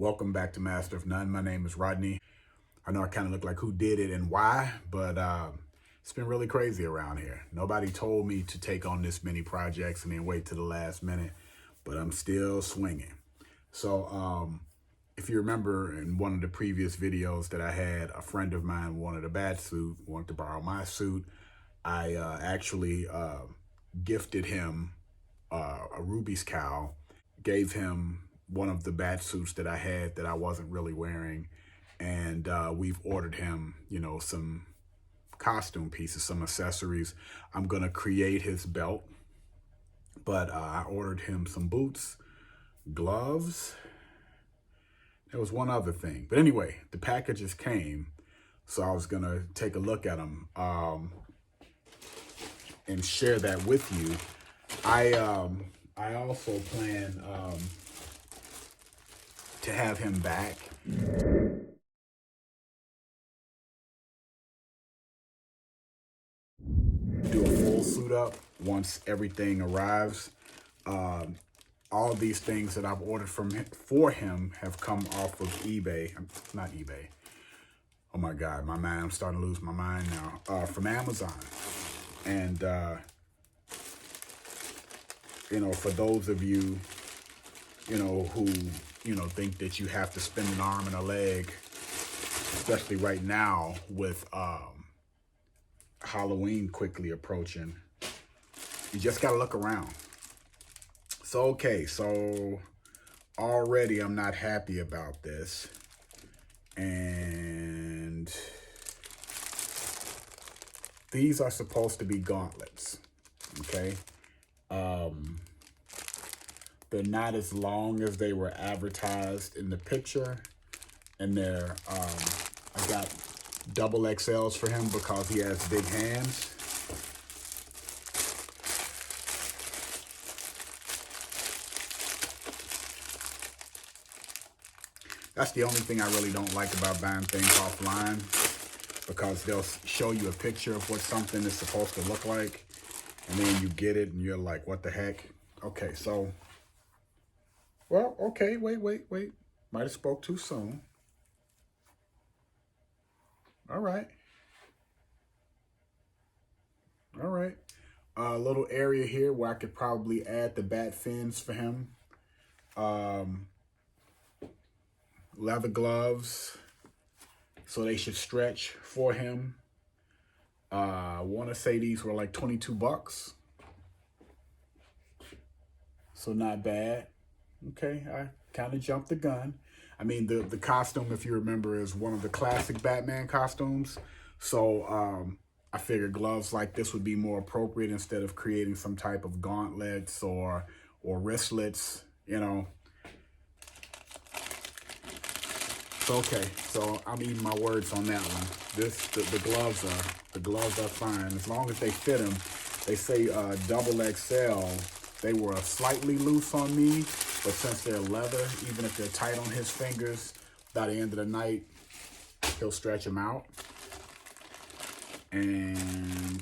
Welcome back to Master of None. My name is Rodney. I know I kind of look like who did it and why, but it's been really crazy around here. Nobody told me to take on this many projects and then wait to the last minute, but I'm still swinging. So if you remember in one of the previous videos that I had, a friend of mine wanted a bat suit, wanted to borrow my suit. I actually gifted him a Rubies cowl, gave him one of the bat suits that I had that I wasn't really wearing, and we've ordered him, some costume pieces, some accessories. I'm gonna create his belt, but I ordered him some boots, gloves. There was one other thing, but anyway, the packages came, so I was gonna take a look at them and share that with you. I also plan to have him back. Do a full suit up once everything arrives. All these things that I've ordered for him have come off of eBay. Not eBay. Oh my God, I'm starting to lose my mind now. From Amazon. And, for those of you, who, think that you have to spend an arm and a leg, especially right now with Halloween quickly approaching, you just got to look around. So, okay, so already I'm not happy about this. And these are supposed to be gauntlets, okay? They're not as long as they were advertised in the picture. And they're, I got double XLs for him because he has big hands. That's the only thing I really don't like about buying things offline, because they'll show you a picture of what something is supposed to look like, and then you get it and you're like, what the heck? Okay, so, well, okay, wait. Might have spoke too soon. All right. A little area here where I could probably add the bat fins for him. Leather gloves, so they should stretch for him. I want to say these were like 22 bucks. So not bad. Okay, I kind of jumped the gun. I mean, the costume, if you remember, is one of the classic Batman costumes. So I figured gloves like this would be more appropriate instead of creating some type of gauntlets or wristlets, So, okay, so I'm eating my words on that one. The gloves are fine as long as they fit him. They say double XL. They were slightly loose on me, but since they're leather, even if they're tight on his fingers, by the end of the night, he'll stretch them out. And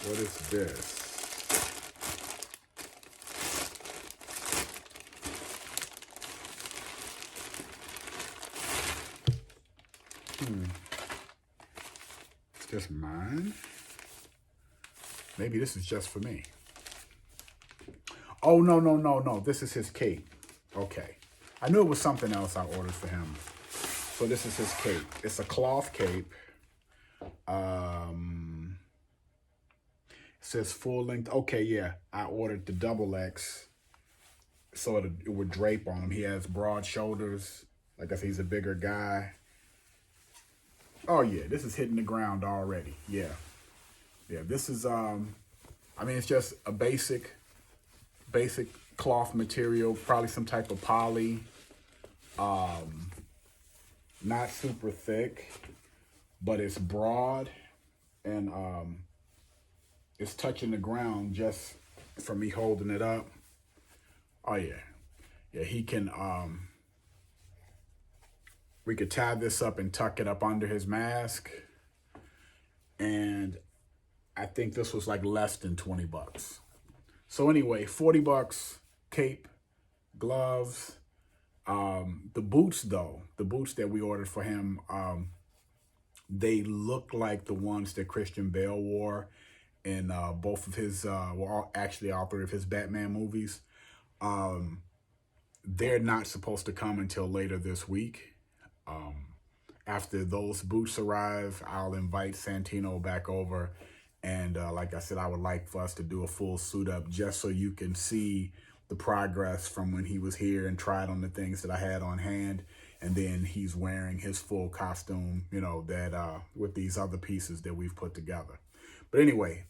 what is this? It's just mine? Maybe this is just for me. Oh, no. This is his cape. Okay. I knew it was something else I ordered for him. So this is his cape. It's a cloth cape. It says full length. Okay, yeah. I ordered the double X so it would drape on him. He has broad shoulders. Like I said, he's a bigger guy. Oh, yeah. This is hitting the ground already. Yeah. Yeah, this is, I mean, it's just a basic cloth material, probably some type of poly, not super thick, but it's broad, and it's touching the ground just from me holding it up. Oh yeah, he can, we could tie this up and tuck it up under his mask, and I think this was like less than 20 bucks. So anyway, 40 bucks, cape, gloves, The boots, though, the boots that we ordered for him, they look like the ones that Christian Bale wore in both of his, well, actually all three of his Batman movies. Um, they're not supposed to come until later this week. After those boots arrive, I'll invite Santino back over. And like I said, I would like for us to do a full suit up just so you can see the progress from when he was here and tried on the things that I had on hand. And then he's wearing his full costume, you know, that with these other pieces that we've put together. But anyway,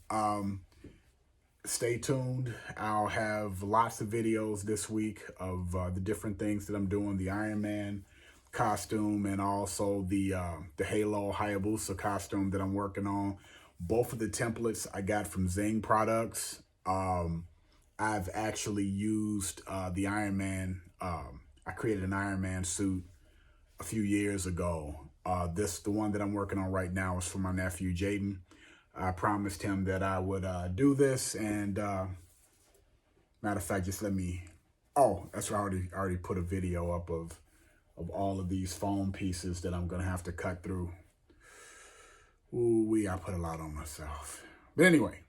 stay tuned. I'll have lots of videos this week of the different things that I'm doing, the Iron Man costume and also the Halo Hayabusa costume that I'm working on. Both of the templates I got from Zing Products. I've actually used the Iron Man. I created an Iron Man suit a few years ago. The one that I'm working on right now is for my nephew, Jaden. I promised him that I would do this, and matter of fact, just let me, oh, that's right, I already put a video up of all of these foam pieces that I'm gonna have to cut through. Ooh, I put a lot on myself. But anyway,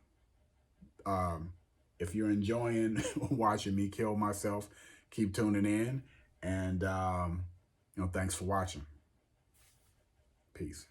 if you're enjoying watching me kill myself, keep tuning in, and you know, thanks for watching. Peace.